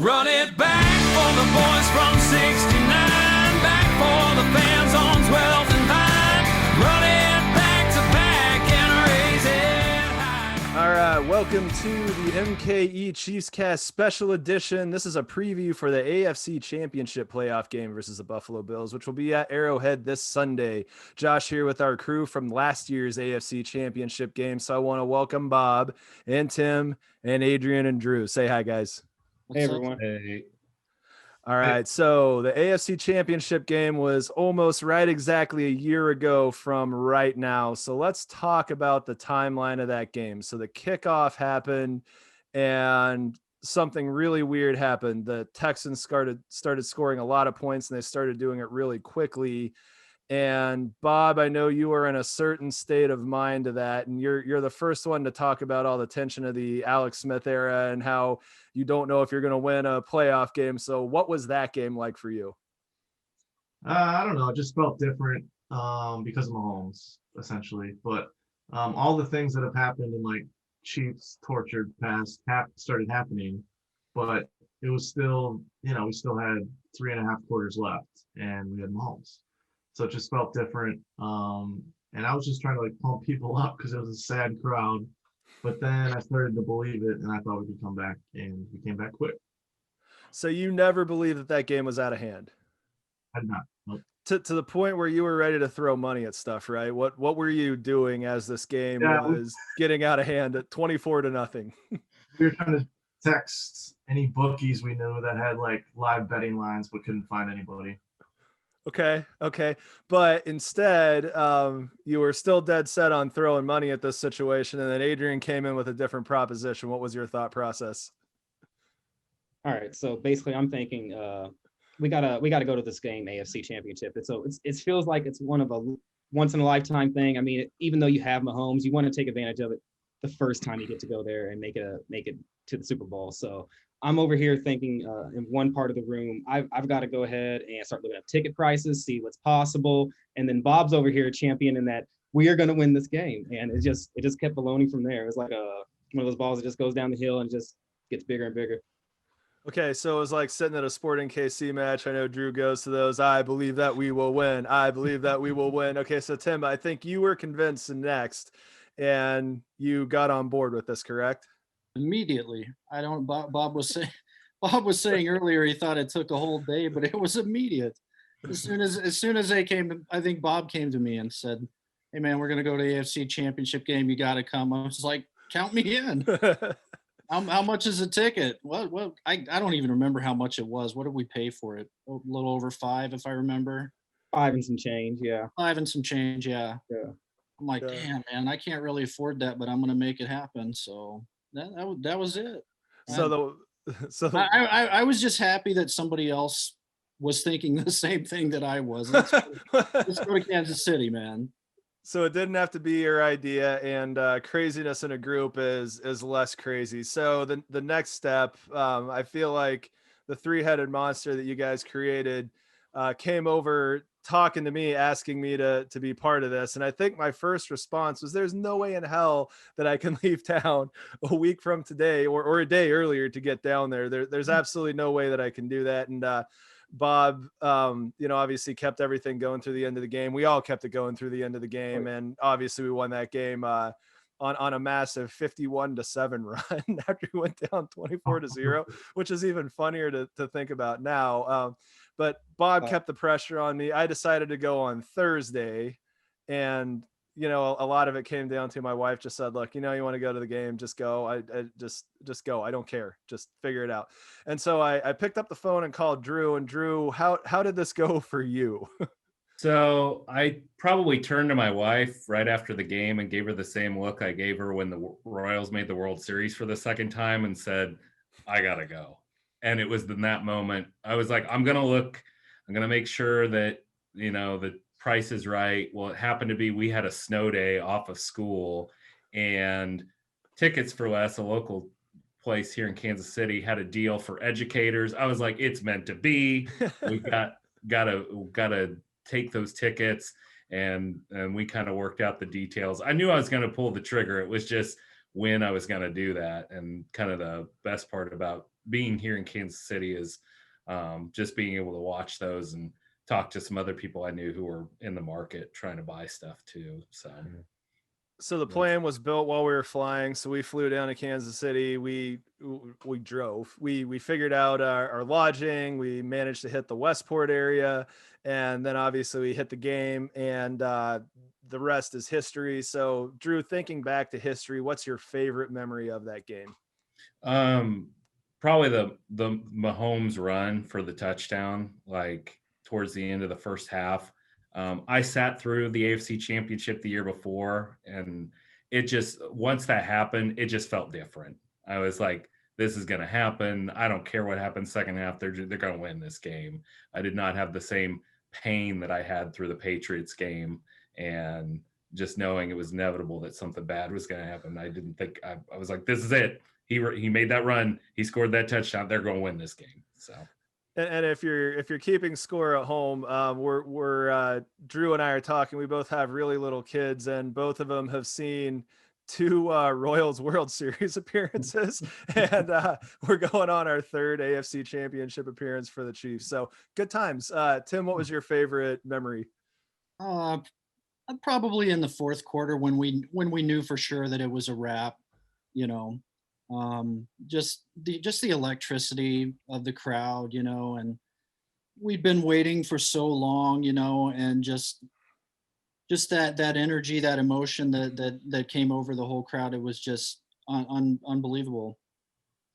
Run it back for the boys from 69, back for the fans on 12th and Vine. Run it back to back and raise it high. All right, welcome to the MKE CHIEFScast special edition. This is a preview for the AFC Championship playoff game versus the Buffalo Bills, which will be at Arrowhead this Sunday. Josh here with our crew from last year's AFC Championship game. So I want to welcome Bob and Tim and Adrian and Drew. Say hi, guys. Hey, everyone. Hey. All right, so the AFC Championship game was almost right exactly a year ago from right now. So let's talk about the timeline of that game. So the kickoff happened and something really weird happened. The Texans started scoring a lot of points, and they started doing it really quickly. And Bob, I know you are in a certain state of mind to that, and you're the first one to talk about all the tension of the Alex Smith era and how you don't know if you're going to win a playoff game. So what was that game like for you? I don't know. It just felt different because of Mahomes, essentially. But all the things that have happened in like Chiefs tortured past started happening, but it was still, we still had 3.5 quarters left, and we had Mahomes. So it just felt different. And I was just trying to like pump people up because it was a sad crowd. But then I started to believe it, and I thought we could come back, and we came back quick. So you never believed that game was out of hand? I did not. Nope. To the point where you were ready to throw money at stuff, right? What were you doing as this game was getting out of hand at 24-0? We were trying to text any bookies we knew that had like live betting lines, but couldn't find anybody. Okay. But instead, you were still dead set on throwing money at this situation. And then Adrian came in with a different proposition. What was your thought process? All right. So basically I'm thinking we gotta go to this game, AFC Championship. It feels like it's one of a once in a lifetime thing. I mean, even though you have Mahomes, you want to take advantage of it the first time you get to go there and make it to the Super Bowl. So I'm over here thinking in one part of the room, I've got to go ahead and start looking up ticket prices, see what's possible. And then Bob's over here championing that we are going to win this game. And it just kept ballooning from there. It was like one of those balls that just goes down the hill and just gets bigger and bigger. Okay, so it was like sitting at a Sporting KC match. I know Drew goes to those. I believe that we will win. I believe that we will win. Okay, so Tim, I think you were convinced next, and you got on board with this, correct? Immediately. Bob was saying earlier he thought it took a whole day, but it was immediate. As soon as they came, I think Bob came to me and said, "Hey man, we're gonna go to the AFC Championship game. You got to come." I was like, "Count me in." How much is a ticket? What? I don't even remember how much it was. What did we pay for it? A little over $5, if I remember. 5 and some change, yeah. 5 and some change, yeah. Yeah. I'm like, damn man, I can't really afford that, but I'm gonna make it happen. So that was it. I was just happy that somebody else was thinking the same thing that I was. Let's go to Kansas City, man. So it didn't have to be your idea, and craziness in a group is less crazy. So the next step, I feel like the three-headed monster that you guys created came over talking to me, asking me to be part of this. And I think my first response was, there's no way in hell that I can leave town a week from today or a day earlier to get down there. There's absolutely no way that I can do that. And Bob, obviously kept everything going through the end of the game. We all kept it going through the end of the game. And obviously we won that game on a massive 51-7 run after we went down 24-0, which is even funnier to think about now. But Bob kept the pressure on me. I decided to go on Thursday, and a lot of it came down to my wife just said, look, you want to go to the game, just go. I just go. I don't care. Just figure it out. And so I picked up the phone and called Drew. And Drew, how did this go for you? So I probably turned to my wife right after the game and gave her the same look I gave her when the Royals made the World Series for the second time and said, I gotta go. And it was in that moment, I was like, I'm going to make sure that, the price is right. Well, it happened to be, we had a snow day off of school, and Tickets for Less, a local place here in Kansas City, had a deal for educators. I was like, it's meant to be. We gotta take those tickets. And we kind of worked out the details. I knew I was going to pull the trigger. It was just when I was going to do that. And kind of the best part about being here in Kansas City is just being able to watch those and talk to some other people I knew who were in the market trying to buy stuff too. So the plan was built while we were flying. So we flew down to Kansas City. We drove. We figured out our lodging. We managed to hit the Westport area, and then obviously we hit the game, and the rest is history. So Drew, thinking back to history, what's your favorite memory of that game? Probably the Mahomes run for the touchdown, like towards the end of the first half. I sat through the AFC Championship the year before, and it just, once that happened, it just felt different. I was like, this is going to happen. I don't care what happens second half. They're going to win this game. I did not have the same pain that I had through the Patriots game, and just knowing it was inevitable that something bad was going to happen. I didn't think, I was like, this is it. He made that run. He scored that touchdown. They're going to win this game. So. And if you're keeping score at home, we're Drew and I are talking. We both have really little kids, and both of them have seen 2 Royals World Series appearances, and we're going on our 3rd AFC Championship appearance for the Chiefs. So good times. Tim, what was your favorite memory? Probably in the fourth quarter when we knew for sure that it was a wrap. You know, just the electricity of the crowd, and we'd been waiting for so long, and just that energy, that emotion that came over the whole crowd. It was just unbelievable,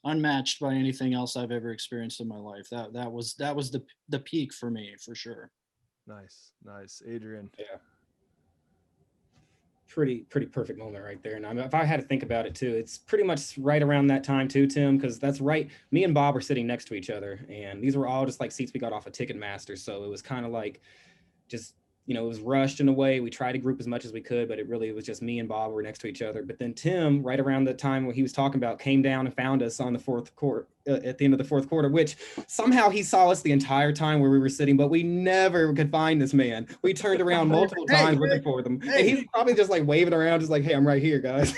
unmatched by anything else I've ever experienced in my life. That was the peak for me, for sure. Nice. Adrian. Yeah. Pretty perfect moment right there. And I mean, if I had to think about it too, it's pretty much right around that time too, Tim, because that's right. Me and Bob were sitting next to each other, and these were all just like seats we got off of Ticketmaster. So it was kind of like just, it was rushed in a way. We tried to group as much as we could, but it really was just me and Bob were next to each other. But then Tim, right around the time when he was talking about, came down and found us on the fourth quarter, at the end of the fourth quarter, which somehow he saw us the entire time where we were sitting, but we never could find this man. We turned around multiple times looking for them. And he was probably just like waving around, just like, hey, I'm right here, guys.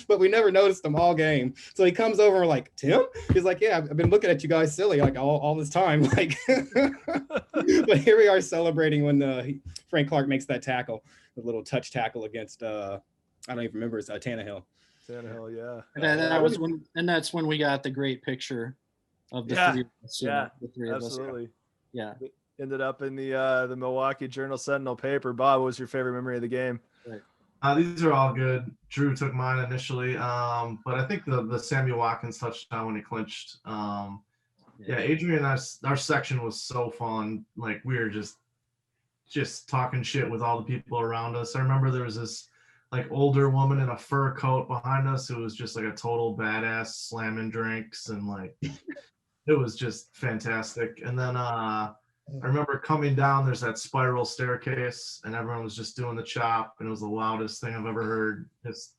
But we never noticed him all game. So he comes over and we're like, Tim? He's like, yeah, I've been looking at you guys silly like all this time. Like, but here we are celebrating when Frank Clark makes that tackle, the little touch tackle against, I don't even remember, it's Tannehill. Tannehill, yeah. And that's when we got the great picture of the 3 of us. Yeah, the 3 of absolutely. us. Yeah. Ended up in the Milwaukee Journal Sentinel paper. Bob, what was your favorite memory of the game? Right. These are all good. Drew took mine initially, but I think the Sammy Watkins touchdown when he clinched. Adrian, our section was so fun. Like, we were just talking shit with all the people around us. I remember there was this like older woman in a fur coat behind us who was just like a total badass, slamming drinks, and like it was just fantastic. And then I remember coming down, there's that spiral staircase, and everyone was just doing the chop, and it was the loudest thing I've ever heard. It's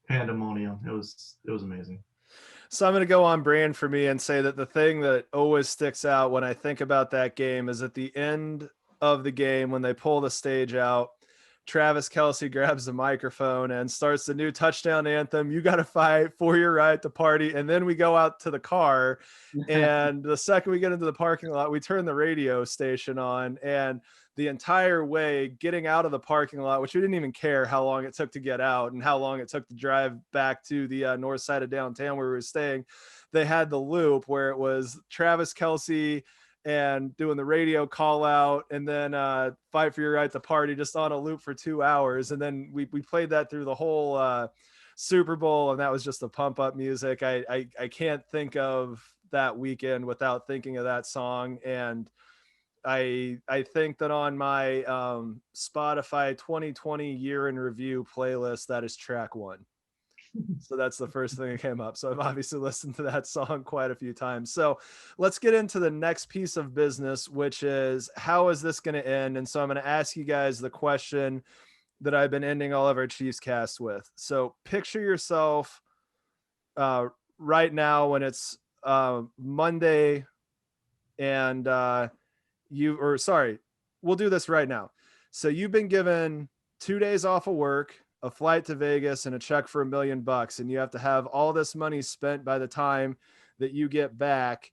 pandemonium. It was amazing. So I'm going to go on brand for me and say that the thing that always sticks out when I think about that game is at the end of the game, when they pull the stage out, Travis Kelce grabs the microphone and starts the new touchdown anthem. You got to fight for your right to party. And then we go out to the car, and the second we get into the parking lot, we turn the radio station on, and the entire way getting out of the parking lot, which we didn't even care how long it took to get out and how long it took to drive back to the north side of downtown where we were staying, they had the loop where it was Travis Kelce and doing the radio call out, and then fight for your right to party, just on a loop for 2 hours. And then we played that through the whole Super Bowl, and that was just the pump up music. I can't think of that weekend without thinking of that song. And I think that on my Spotify 2020 year in review playlist, that is track 1. So that's the first thing that came up. So I've obviously listened to that song quite a few times. So let's get into the next piece of business, which is, how is this going to end? And so I'm going to ask you guys the question that I've been ending all of our Chiefs casts with. So picture yourself right now when it's Monday, and we'll do this right now. So you've been given 2 days off of work, a flight to Vegas, and a check for $1 million, and you have to have all this money spent by the time that you get back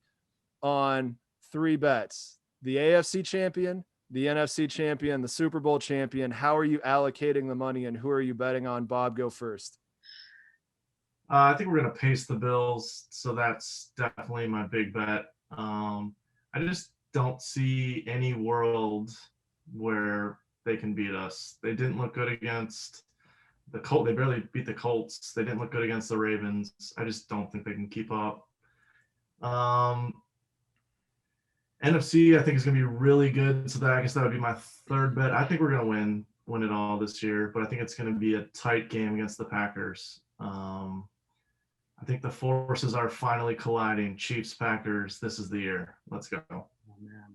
on 3 bets: the AFC champion, the NFC champion, the Super Bowl champion. How are you allocating the money and who are you betting on? Bob, go first. I think we're going to pace the Bills, so that's definitely my big bet. I just don't see any world where they can beat us. They didn't look good against the Colts. They barely beat the Colts. They didn't look good against the Ravens. I just don't think they can keep up. NFC, I think is going to be really good. So I guess that would be my third bet. I think we're going to win it all this year, but I think it's going to be a tight game against the Packers. I think the forces are finally colliding. Chiefs, Packers, this is the year. Let's go. Oh, man.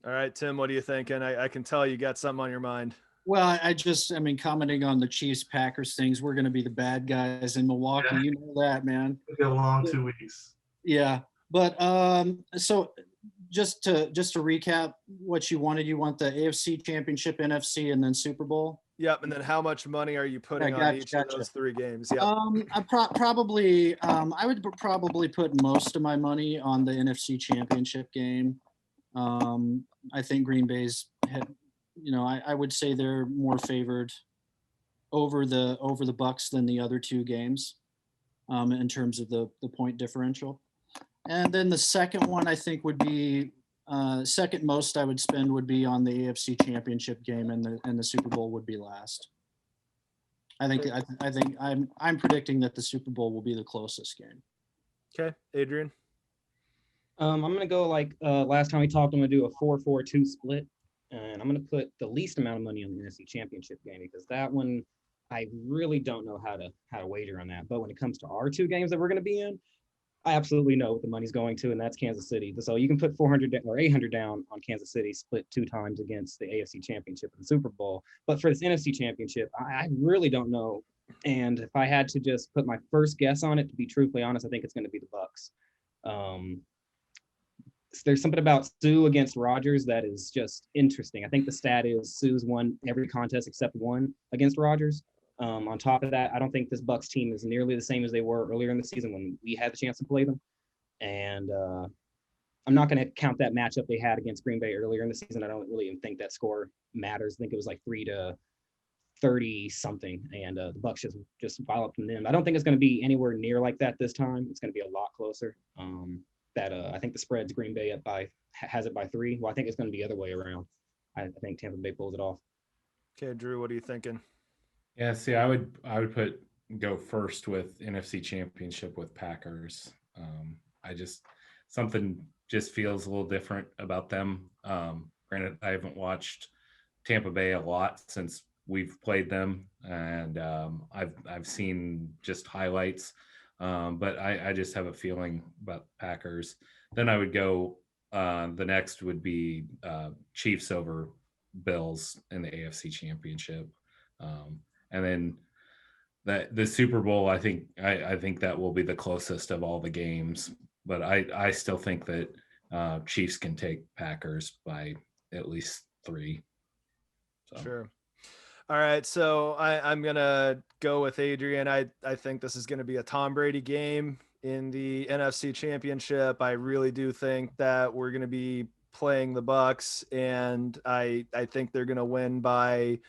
All right, Tim, what are you thinking? I can tell you got something on your mind. Well, I mean, commenting on the Chiefs Packers things, we're going to be the bad guys in Milwaukee. Yeah. You know that, man. It'll be a long 2 weeks. Yeah. But so just to recap what you want the AFC Championship, NFC, and then Super Bowl. Yep. And then how much money are you putting on each of those 3 games? Yep. I probably I would probably put most of my money on the NFC Championship game. I think Green Bay's had, I would say they're more favored over the Bucks than the other 2 games, in terms of the point differential. And then the second one I think would be second most I would spend would be on the AFC Championship game, and the Super Bowl would be last. I think I'm predicting that the Super Bowl will be the closest game. Okay, Adrian. I'm gonna go like last time we talked. I'm gonna do a 4-4-2 split, and I'm gonna put the least amount of money on the NFC Championship game because that one I really don't know how to wager on that. But when it comes to our 2 games that we're gonna be in, I absolutely know what the money's going to, and that's Kansas City. So you can put 400 or 800 down on Kansas City, split 2 times against the AFC Championship and the Super Bowl. But for this NFC Championship, I really don't know. And if I had to just put my first guess on it, to be truthfully honest, I think it's going to be the Bucks. There's something about Sue against Rodgers that is just interesting. I think the stat is Sue's won every contest except one against Rodgers. On top of that, I don't think this Bucks team is nearly the same as they were earlier in the season when we had the chance to play them. And I'm not going to count that matchup they had against Green Bay earlier in the season. I don't really even think that score matters. I think it was like 3-30 something, and the Bucks just walloped them. I don't think it's going to be anywhere near like that this time. It's going to be a lot closer. I think the spread's Green Bay has it by 3. Well, I think it's going to be the other way around. I think Tampa Bay pulls it off. Okay, Drew, what are you thinking? Yeah, see, I would go first with NFC Championship with Packers. Something just feels a little different about them. Granted, I haven't watched Tampa Bay a lot since we've played them, and I've seen just highlights. But I just have a feeling about Packers. Then I would go. The next would be Chiefs over Bills in the AFC Championship. And then the Super Bowl, I think that will be the closest of all the games. But I still think that Chiefs can take Packers by at least 3. So. Sure. All right, so I'm going to go with Adrian. I think this is going to be a Tom Brady game in the NFC Championship. I really do think that we're going to be playing the Bucks, and I think they're going to win by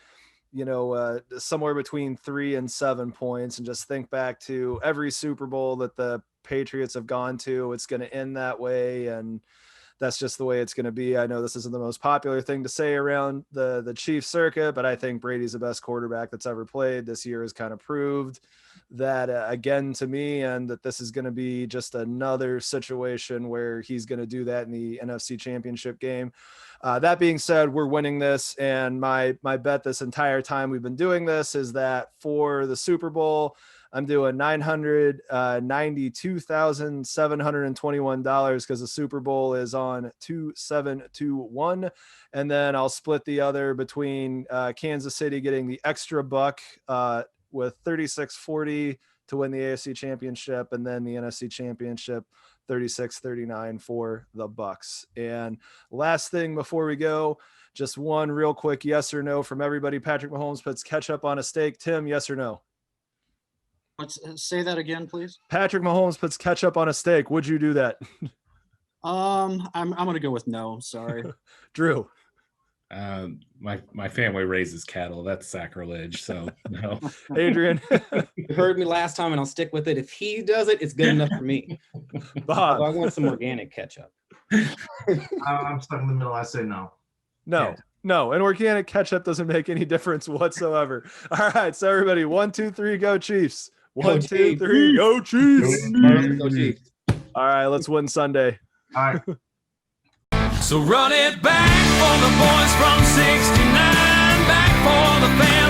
somewhere between 3 and 7 points. And just think back to every Super Bowl that the Patriots have gone to, it's going to end that way. And that's just the way it's going to be. I know this isn't the most popular thing to say around the Chiefs circuit, but I think Brady's the best quarterback that's ever played. This year has kind of proved that again to me, and that this is going to be just another situation where he's going to do that in the NFC Championship game. That being said, we're winning this, and my bet this entire time we've been doing this is that for the Super Bowl, I'm doing $992,721 because the Super Bowl is on 2/7/21, and then I'll split the other between Kansas City getting the extra buck with 36.40 to win the AFC Championship, and then the NFC Championship 36.39 for the Bucks. And last thing before we go, just one real quick yes or no from everybody. Patrick Mahomes puts ketchup on a steak. Tim, yes or no? Let's say that again, please. Patrick Mahomes puts ketchup on a steak. Would you do that? I'm gonna go with no. Sorry. Drew. My family raises cattle. That's sacrilege. So no. Adrian. You heard me last time, and I'll stick with it. If he does it, it's good enough for me. Bob. I want some organic ketchup. I'm stuck in the middle. I say no. No. Yeah. No, and organic ketchup doesn't make any difference whatsoever. All right, so everybody, 1, 2, 3, go Chiefs. Go 1, 2, Chiefs. 3, go Chiefs. Go Chiefs. All right, let's win Sunday. All right. So run it back for the boys from 69, back for the fans